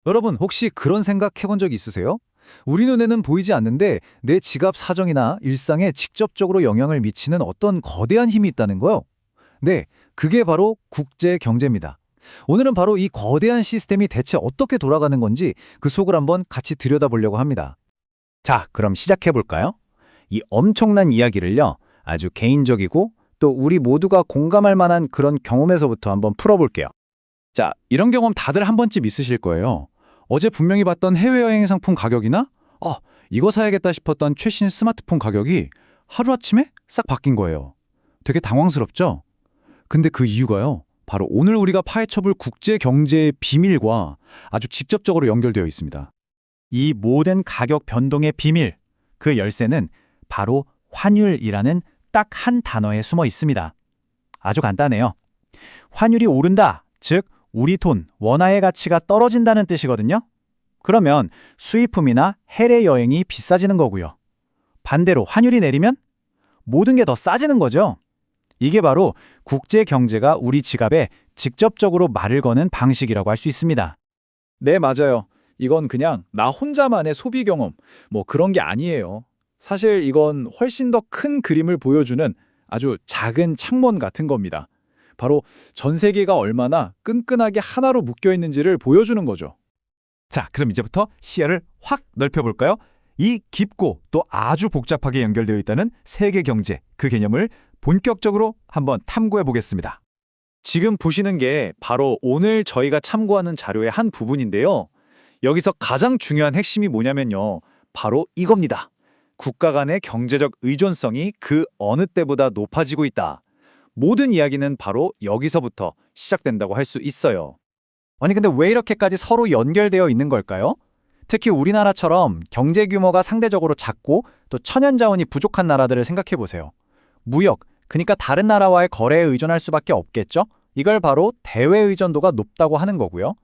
여러분, 혹시 그런 생각 해본 적 있으세요? 우리 눈에는 보이지 않는데 내 지갑 사정이나 일상에 직접적으로 영향을 미치는 어떤 거대한 힘이 있다는 거요. 네, 그게 바로 국제 경제입니다. 오늘은 바로 이 거대한 시스템이 대체 어떻게 돌아가는 건지 그 속을 한번 같이 들여다보려고 합니다. 자, 그럼 시작해 볼까요? 이 엄청난 이야기를요, 아주 개인적이고 또 우리 모두가 공감할 만한 그런 경험에서부터 한번 풀어볼게요. 자, 이런 경험 다들 한 번쯤 있으실 거예요. 어제 분명히 봤던 해외여행 상품 가격이나 이거 사야겠다 싶었던 최신 스마트폰 가격이 하루아침에 싹 바뀐 거예요. 되게 당황스럽죠? 근데 그 이유가요. 바로 오늘 우리가 파헤쳐볼 국제 경제의 비밀과 아주 직접적으로 연결되어 있습니다. 이 모든 가격 변동의 비밀, 그 열쇠는 바로 환율이라는 딱 한 단어에 숨어 있습니다. 아주 간단해요. 환율이 오른다, 즉 우리 돈, 원화의 가치가 떨어진다는 뜻이거든요. 그러면 수입품이나 해외 여행이 비싸지는 거고요. 반대로 환율이 내리면 모든 게 더 싸지는 거죠. 이게 바로 국제 경제가 우리 지갑에 직접적으로 말을 거는 방식이라고 할 수 있습니다. 네, 맞아요. 이건 그냥 나 혼자만의 소비 경험, 그런 게 아니에요. 사실 이건 훨씬 더 큰 그림을 보여주는 아주 작은 창문 같은 겁니다. 바로 전 세계가 얼마나 끈끈하게 하나로 묶여 있는지를 보여주는 거죠. 자, 그럼 이제부터 시야를 확 넓혀볼까요? 이 깊고 또 아주 복잡하게 연결되어 있다는 세계 경제, 그 개념을 본격적으로 한번 탐구해 보겠습니다. 지금 보시는 게 바로 오늘 저희가 참고하는 자료의 한 부분인데요. 여기서 가장 중요한 핵심이 뭐냐면요. 바로 이겁니다. 국가 간의 경제적 의존성이 그 어느 때보다 높아지고 있다. 모든 이야기는 바로 여기서부터 시작된다고 할 수 있어요. 아니 근데 왜 이렇게까지 서로 연결되어 있는 걸까요? 특히 우리나라처럼 경제 규모가 상대적으로 작고 또 천연 자원이 부족한 나라들을 생각해 보세요. 무역, 그러니까 다른 나라와의 거래에 의존할 수밖에 없겠죠? 이걸 바로 대외 의존도가 높다고 하는 거고요.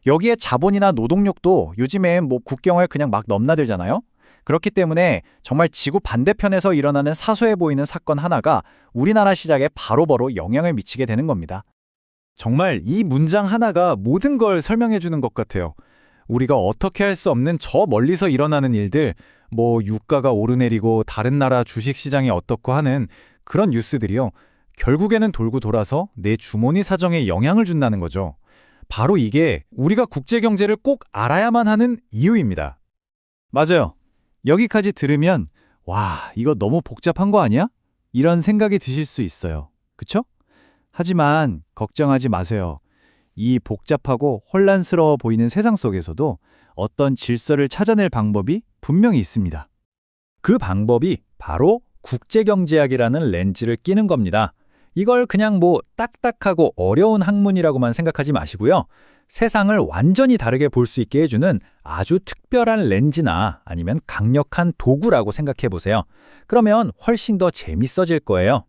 여기에 자본이나 노동력도 요즘엔 국경을 그냥 막 넘나들잖아요. 그렇기 때문에 정말 지구 반대편에서 일어나는 사소해 보이는 사건 하나가 우리나라 시장에 바로바로 영향을 미치게 되는 겁니다. 정말 이 문장 하나가 모든 걸 설명해 주는 것 같아요. 우리가 어떻게 할 수 없는 저 멀리서 일어나는 일들, 유가가 오르내리고 다른 나라 주식시장이 어떻고 하는 그런 뉴스들이요. 결국에는 돌고 돌아서 내 주머니 사정에 영향을 준다는 거죠. 바로 이게 우리가 국제경제를 꼭 알아야만 하는 이유입니다. 맞아요. 여기까지 들으면 와, 이거 너무 복잡한 거 아니야? 이런 생각이 드실 수 있어요. 그쵸? 하지만 걱정하지 마세요. 이 복잡하고 혼란스러워 보이는 세상 속에서도 어떤 질서를 찾아낼 방법이 분명히 있습니다. 그 방법이 바로 국제경제학이라는 렌즈를 끼는 겁니다. 이걸 그냥 딱딱하고 어려운 학문이라고만 생각하지 마시고요. 세상을 완전히 다르게 볼 수 있게 해주는 아주 특별한 렌즈나 아니면 강력한 도구라고 생각해 보세요. 그러면 훨씬 더 재밌어질 거예요.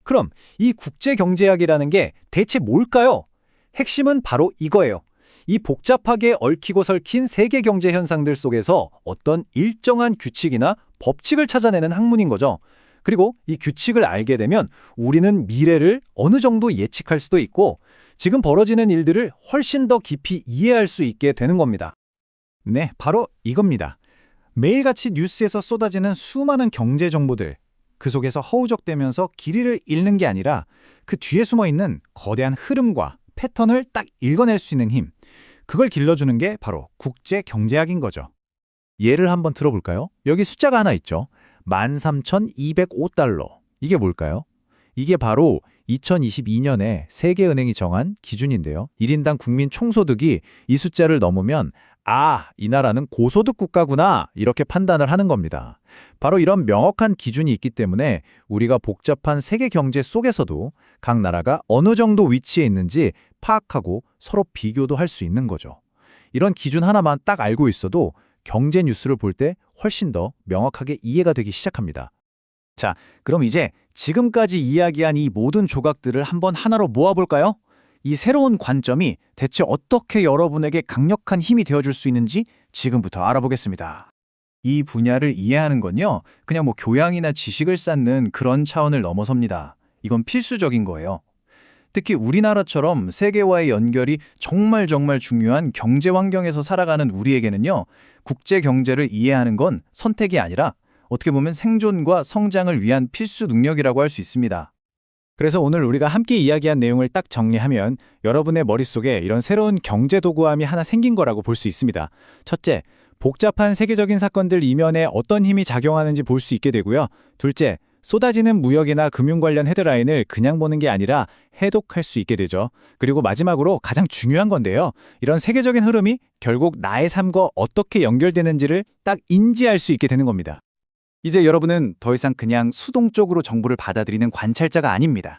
그럼 이 국제경제학이라는 게 대체 뭘까요? 핵심은 바로 이거예요. 이 복잡하게 얽히고 설킨 세계 경제 현상들 속에서 어떤 일정한 규칙이나 법칙을 찾아내는 학문인 거죠. 그리고 이 규칙을 알게 되면 우리는 미래를 어느 정도 예측할 수도 있고 지금 벌어지는 일들을 훨씬 더 깊이 이해할 수 있게 되는 겁니다. 네, 바로 이겁니다. 매일같이 뉴스에서 쏟아지는 수많은 경제 정보들, 그 속에서 허우적대면서 길이를 잃는 게 아니라 그 뒤에 숨어있는 거대한 흐름과 패턴을 딱 읽어낼 수 있는 힘, 그걸 길러주는 게 바로 국제경제학인 거죠. 예를 한번 들어볼까요? 여기 숫자가 하나 있죠. 13,205달러. 이게 뭘까요? 이게 바로 2022년에 세계은행이 정한 기준인데요. 1인당 국민 총소득이 이 숫자를 넘으면 이 나라는 고소득 국가구나 이렇게 판단을 하는 겁니다. 바로 이런 명확한 기준이 있기 때문에 우리가 복잡한 세계 경제 속에서도 각 나라가 어느 정도 위치에 있는지 파악하고 서로 비교도 할 수 있는 거죠. 이런 기준 하나만 딱 알고 있어도 경제 뉴스를 볼 때 훨씬 더 명확하게 이해가 되기 시작합니다. 자, 그럼 이제 지금까지 이야기한 이 모든 조각들을 한번 하나로 모아볼까요? 이 새로운 관점이 대체 어떻게 여러분에게 강력한 힘이 되어줄 수 있는지 지금부터 알아보겠습니다. 이 분야를 이해하는 건요, 그냥 교양이나 지식을 쌓는 그런 차원을 넘어섭니다. 이건 필수적인 거예요. 특히 우리나라처럼 세계와의 연결이 정말 중요한 경제 환경에서 살아가는 우리에게는요, 국제 경제를 이해하는 건 선택이 아니라 어떻게 보면 생존과 성장을 위한 필수 능력이라고 할 수 있습니다. 그래서 오늘 우리가 함께 이야기한 내용을 딱 정리하면 여러분의 머릿속에 이런 새로운 경제 도구함이 하나 생긴 거라고 볼 수 있습니다. 첫째, 복잡한 세계적인 사건들 이면에 어떤 힘이 작용하는지 볼 수 있게 되고요. 둘째, 쏟아지는 무역이나 금융 관련 헤드라인을 그냥 보는 게 아니라 해독할 수 있게 되죠. 그리고 마지막으로 가장 중요한 건데요. 이런 세계적인 흐름이 결국 나의 삶과 어떻게 연결되는지를 딱 인지할 수 있게 되는 겁니다. 이제 여러분은 더 이상 그냥 수동적으로 정보를 받아들이는 관찰자가 아닙니다.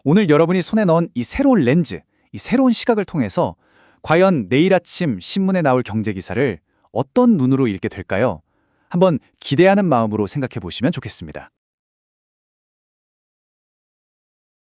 오늘 여러분이 손에 넣은 이 새로운 렌즈, 이 새로운 시각을 통해서 과연 내일 아침 신문에 나올 경제 기사를 어떤 눈으로 읽게 될까요? 한번 기대하는 마음으로 생각해 보시면 좋겠습니다.